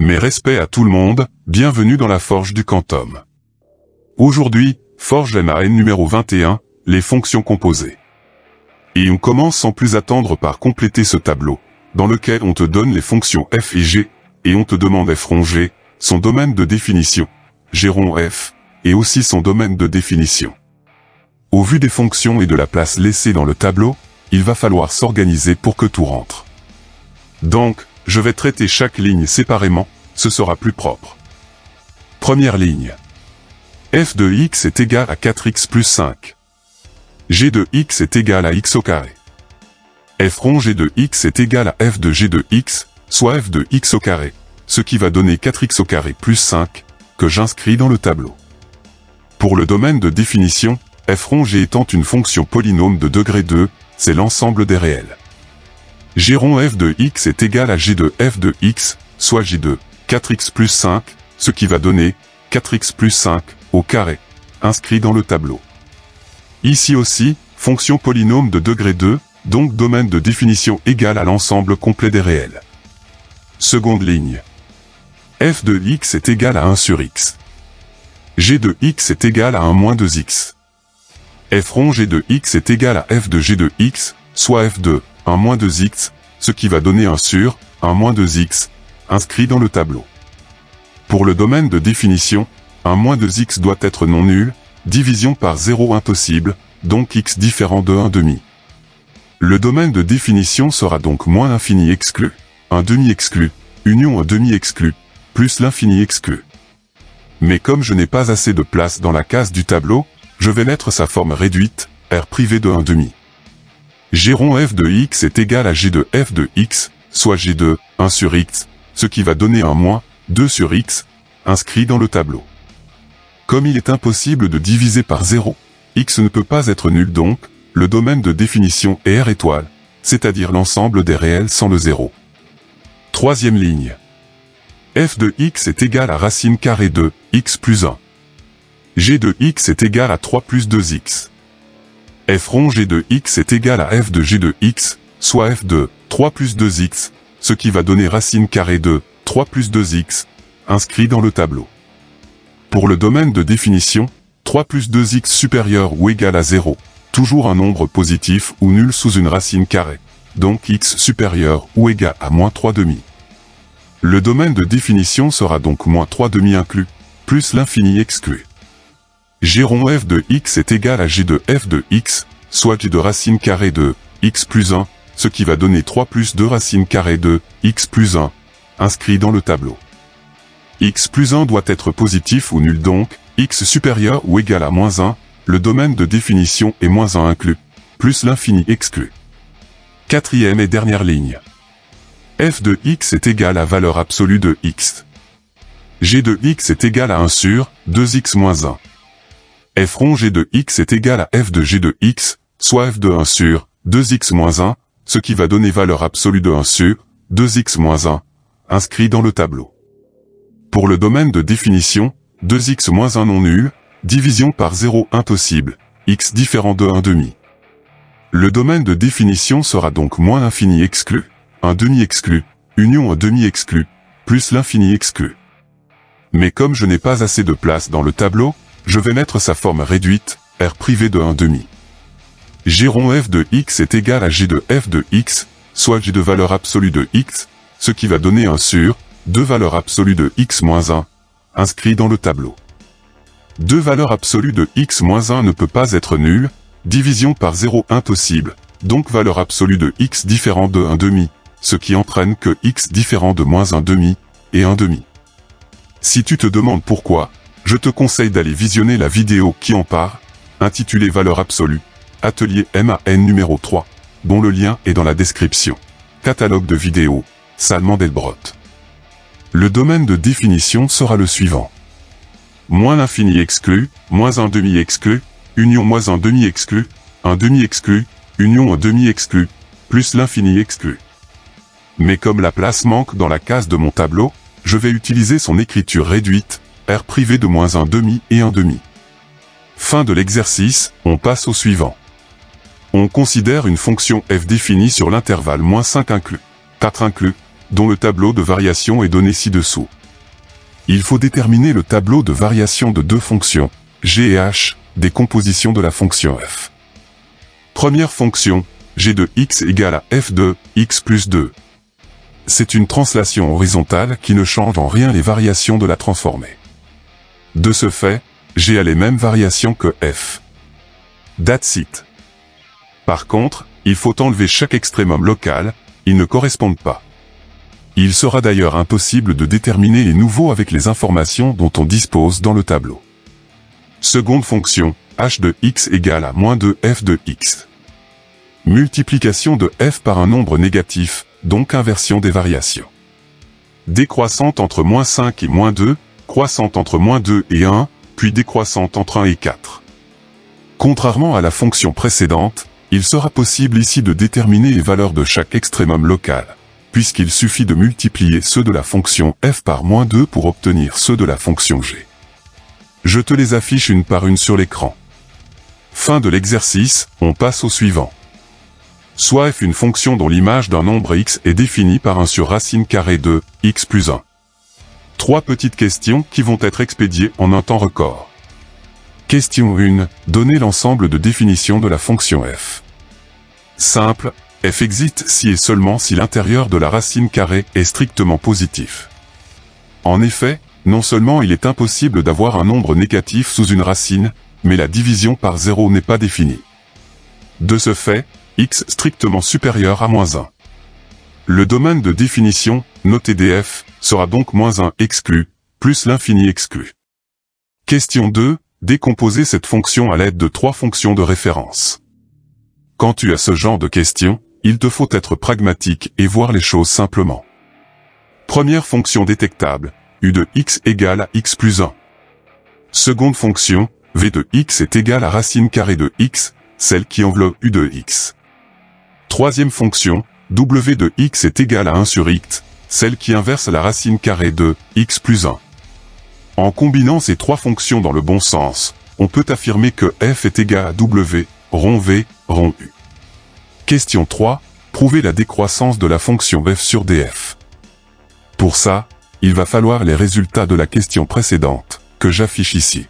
Mes respects à tout le monde, bienvenue dans la Forge du Quantum. Aujourd'hui, Forge MAN numéro 21, les fonctions composées. Et on commence sans plus attendre par compléter ce tableau, dans lequel on te donne les fonctions f et g, et on te demande f rond g, son domaine de définition, g rond f, et aussi son domaine de définition. Au vu des fonctions et de la place laissée dans le tableau, il va falloir s'organiser pour que tout rentre. Donc, je vais traiter chaque ligne séparément, ce sera plus propre. Première ligne. f de x est égal à 4x plus 5. g de x est égal à x au carré. f rond g de x est égal à f de g de x, soit f de x au carré, ce qui va donner 4x au carré plus 5, que j'inscris dans le tableau. Pour le domaine de définition, f rond g étant une fonction polynôme de degré 2, c'est l'ensemble des réels. G rond f de x est égal à g de f de x, soit g de 4x plus 5, ce qui va donner 4x plus 5 au carré, inscrit dans le tableau. Ici aussi, fonction polynôme de degré 2, donc domaine de définition égal à l'ensemble complet des réels. Seconde ligne. f de x est égal à 1 sur x. g de x est égal à 1 moins 2x. f rond g de x est égal à f de g de x, soit f de 1 moins 2x, ce qui va donner 1 sur 1 moins 2x, inscrit dans le tableau. Pour le domaine de définition, 1 moins 2x doit être non nul, division par 0 impossible, donc x différent de 1 demi. Le domaine de définition sera donc moins l'infini exclu, 1 demi exclu, union 1 demi exclu, plus l'infini exclu. Mais comme je n'ai pas assez de place dans la case du tableau, je vais mettre sa forme réduite, R privé de 1 demi. G rond f de x est égal à g de f de x, soit g de 1 sur x, ce qui va donner un moins 2 sur x, inscrit dans le tableau. Comme il est impossible de diviser par 0, x ne peut pas être nul donc, le domaine de définition est R étoile, c'est-à-dire l'ensemble des réels sans le 0. Troisième ligne. f de x est égal à racine carrée de x plus 1. g de x est égal à 3 plus 2x. f rond g de x est égal à f de g de x, soit f de 3 plus 2x, ce qui va donner racine carrée de 3 plus 2x, inscrit dans le tableau. Pour le domaine de définition, 3 plus 2x supérieur ou égal à 0, toujours un nombre positif ou nul sous une racine carrée, donc x supérieur ou égal à moins 3 demi. Le domaine de définition sera donc moins 3 demi inclus, plus l'infini exclu. G rond f de x est égal à g de f de x, soit g de racine carrée de x plus 1, ce qui va donner 3 plus 2 racine carrée de x plus 1, inscrit dans le tableau. X plus 1 doit être positif ou nul donc, x supérieur ou égal à moins 1, le domaine de définition est moins 1 inclus, plus l'infini exclu. Quatrième et dernière ligne. f de x est égal à valeur absolue de x. g de x est égal à 1 sur 2x moins 1. f rond g de x est égal à f de g de x, soit f de 1 sur 2x moins 1, ce qui va donner valeur absolue de 1 sur 2x moins 1, inscrit dans le tableau. Pour le domaine de définition, 2x moins 1 non nul, division par 0 impossible, x différent de 1 demi. Le domaine de définition sera donc moins l'infini exclu, 1 demi exclu, union 1 demi exclu, plus l'infini exclu. Mais comme je n'ai pas assez de place dans le tableau, je vais mettre sa forme réduite, R privé de 1 demi. G rond f de x est égal à g de f de x, soit g de valeur absolue de x, ce qui va donner 1 sur 2 valeurs absolues de x moins 1, inscrit dans le tableau. 2 valeurs absolues de x moins 1 ne peut pas être nulle, division par 0 impossible, donc valeur absolue de x différent de 1 demi, ce qui entraîne que x différent de moins 1 demi, et 1 demi. Si tu te demandes pourquoi, je te conseille d'aller visionner la vidéo qui en parle, intitulée Valeur absolue, atelier MAN numéro 3, dont le lien est dans la description. Catalogue de vidéos, Salman Delbrot. Le domaine de définition sera le suivant. Moins l'infini exclu, moins 1 demi exclu, union moins 1 demi exclu, 1 demi exclu, union 1 demi exclu, plus l'infini exclu. Mais comme la place manque dans la case de mon tableau, je vais utiliser son écriture réduite, R privé de moins 1 demi et 1 demi. Fin de l'exercice, on passe au suivant. On considère une fonction f définie sur l'intervalle moins 5 inclus, 4 inclus, dont le tableau de variation est donné ci-dessous. il faut déterminer le tableau de variation de deux fonctions, g et h, des compositions de la fonction f. Première fonction, g de x égale à f de x plus 2. C'est une translation horizontale qui ne change en rien les variations de la transformée. De ce fait, g a les mêmes variations que f. That's it. Par contre, il faut enlever chaque extrémum local, ils ne correspondent pas. Il sera d'ailleurs impossible de déterminer les nouveaux avec les informations dont on dispose dans le tableau. Seconde fonction, h de x égale à moins 2f de x. Multiplication de f par un nombre négatif, donc inversion des variations. Décroissante entre moins 5 et moins 2, croissante entre moins 2 et 1, puis décroissante entre 1 et 4. Contrairement à la fonction précédente, il sera possible ici de déterminer les valeurs de chaque extrémum local, puisqu'il suffit de multiplier ceux de la fonction f par moins 2 pour obtenir ceux de la fonction g. Je te les affiche une par une sur l'écran. Fin de l'exercice, on passe au suivant. Soit f une fonction dont l'image d'un nombre x est définie par 1 sur racine carrée de x plus 1. 3 petites questions qui vont être expédiées en un temps record. Question 1. Donnez l'ensemble de définitions de la fonction f. Simple, f existe si et seulement si l'intérieur de la racine carrée est strictement positif. En effet, non seulement il est impossible d'avoir un nombre négatif sous une racine, mais la division par 0 n'est pas définie. De ce fait, x strictement supérieur à moins 1. Le domaine de définition, noté df, sera donc moins 1 exclu, plus l'infini exclu. Question 2. Décomposer cette fonction à l'aide de 3 fonctions de référence. Quand tu as ce genre de questions, il te faut être pragmatique et voir les choses simplement. Première fonction détectable, u de x égale à x plus 1. Seconde fonction, v de x est égal à racine carrée de x, celle qui enveloppe u de x. Troisième fonction, w de x est égal à 1 sur x, celle qui inverse la racine carrée de x plus 1. En combinant ces 3 fonctions dans le bon sens, on peut affirmer que f est égal à w, rond v, rond u. Question 3. Prouver la décroissance de la fonction f sur df. Pour ça, il va falloir les résultats de la question précédente, que j'affiche ici.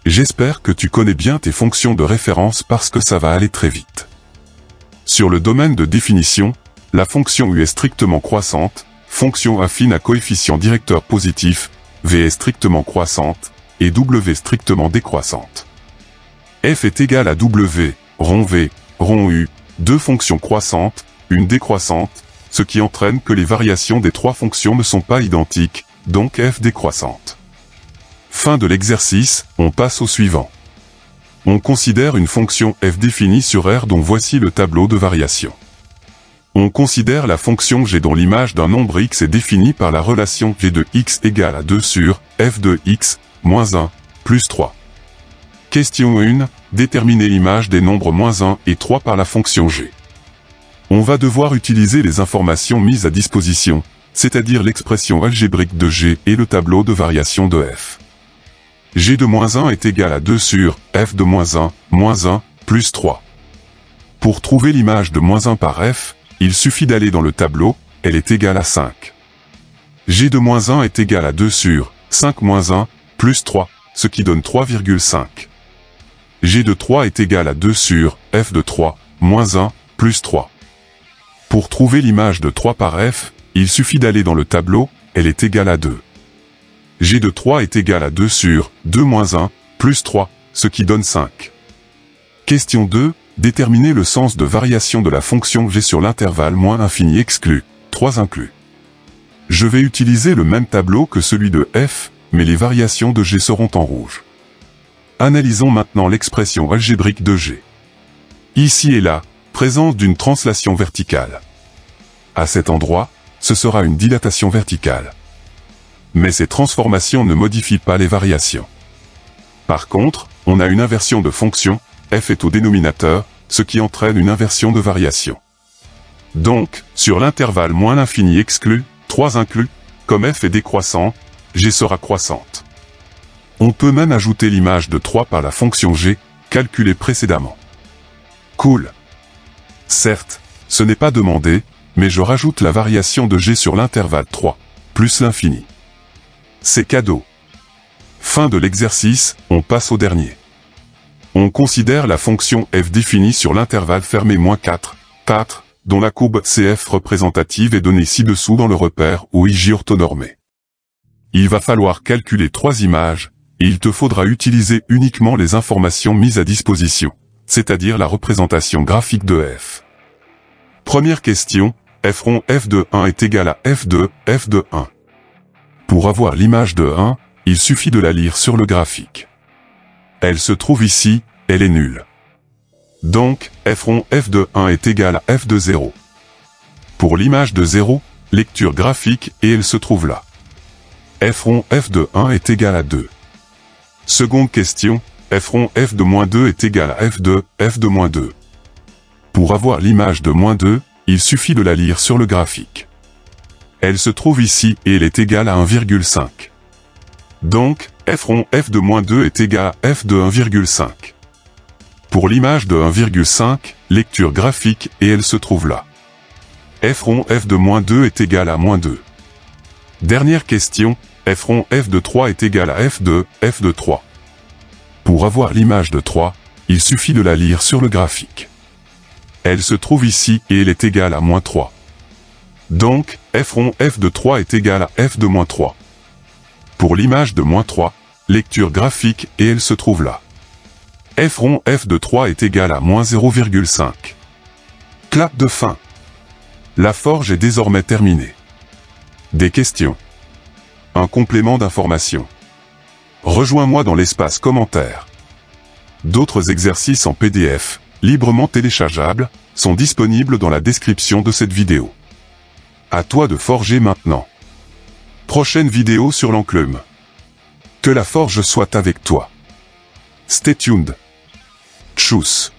J'espère que tu connais bien tes fonctions de référence parce que ça va aller très vite. Sur le domaine de définition, la fonction u est strictement croissante, fonction affine à coefficient directeur positif, v est strictement croissante, et w strictement décroissante. F est égal à w, rond v, rond u, deux fonctions croissantes, une décroissante, ce qui entraîne que les variations des 3 fonctions ne sont pas identiques, donc f décroissante. Fin de l'exercice, on passe au suivant. On considère une fonction f définie sur R dont voici le tableau de variation. On considère la fonction g dont l'image d'un nombre x est définie par la relation g de x égale à 2 sur f de x, moins 1, plus 3. Question 1. Déterminer l'image des nombres moins 1 et 3 par la fonction g. On va devoir utiliser les informations mises à disposition, c'est-à-dire l'expression algébrique de g et le tableau de variation de f. G de moins 1 est égal à 2 sur f de moins 1, plus 3. Pour trouver l'image de moins 1 par f, il suffit d'aller dans le tableau, elle est égale à 5. G de moins 1 est égal à 2 sur 5 moins 1, plus 3, ce qui donne 3,5. G de 3 est égal à 2 sur f de 3, moins 1, plus 3. Pour trouver l'image de 3 par f, il suffit d'aller dans le tableau, elle est égale à 2. G de 3 est égal à 2 sur 2 moins 1, plus 3, ce qui donne 5. Question 2. Déterminer le sens de variation de la fonction g sur l'intervalle moins infini exclu, 3 inclus. Je vais utiliser le même tableau que celui de f, mais les variations de g seront en rouge. Analysons maintenant l'expression algébrique de g. Ici et là, présence d'une translation verticale. À cet endroit, ce sera une dilatation verticale. Mais ces transformations ne modifient pas les variations. Par contre, on a une inversion de fonction, f est au dénominateur, ce qui entraîne une inversion de variation. Donc, sur l'intervalle moins l'infini exclu, 3 inclus, comme f est décroissant, g sera croissante. On peut même ajouter l'image de 3 par la fonction g, calculée précédemment. Cool. Certes, ce n'est pas demandé, mais je rajoute la variation de g sur l'intervalle 3, plus l'infini. C'est cadeau. Fin de l'exercice, on passe au dernier. On considère la fonction f définie sur l'intervalle fermé -4, 4, dont la courbe CF représentative est donnée ci-dessous dans le repère OIJ orthonormé. Il va falloir calculer 3 images, et il te faudra utiliser uniquement les informations mises à disposition, c'est-à-dire la représentation graphique de f. Première question, f rond f de 1 est égal à f de 1. Pour avoir l'image de 1, il suffit de la lire sur le graphique. Elle se trouve ici, elle est nulle. Donc, f rond f de 1 est égal à f de 0. Pour l'image de 0, lecture graphique et elle se trouve là. F rond f de 1 est égal à 2. Seconde question, f rond f de -2 est égal à f de -2. Pour avoir l'image de -2, il suffit de la lire sur le graphique. Elle se trouve ici et elle est égale à 1,5. Donc, f rond f de -2 est égal à f de 1,5. Pour l'image de 1,5, lecture graphique et elle se trouve là. F rond f de -2 est égal à -2. Dernière question, f rond f de 3 est égal à f de 3. Pour avoir l'image de 3, il suffit de la lire sur le graphique. Elle se trouve ici et elle est égale à -3. Donc, f rond f de 3 est égal à f de -3. Pour l'image de -3, lecture graphique et elle se trouve là. F rond f de 3 est égal à -0,5. Clap de fin. La forge est désormais terminée. Des questions. Un complément d'information. Rejoins-moi dans l'espace commentaires. D'autres exercices en PDF, librement téléchargeables, sont disponibles dans la description de cette vidéo. À toi de forger maintenant. Prochaine vidéo sur l'enclume. Que la forge soit avec toi. Stay tuned. Tchuss.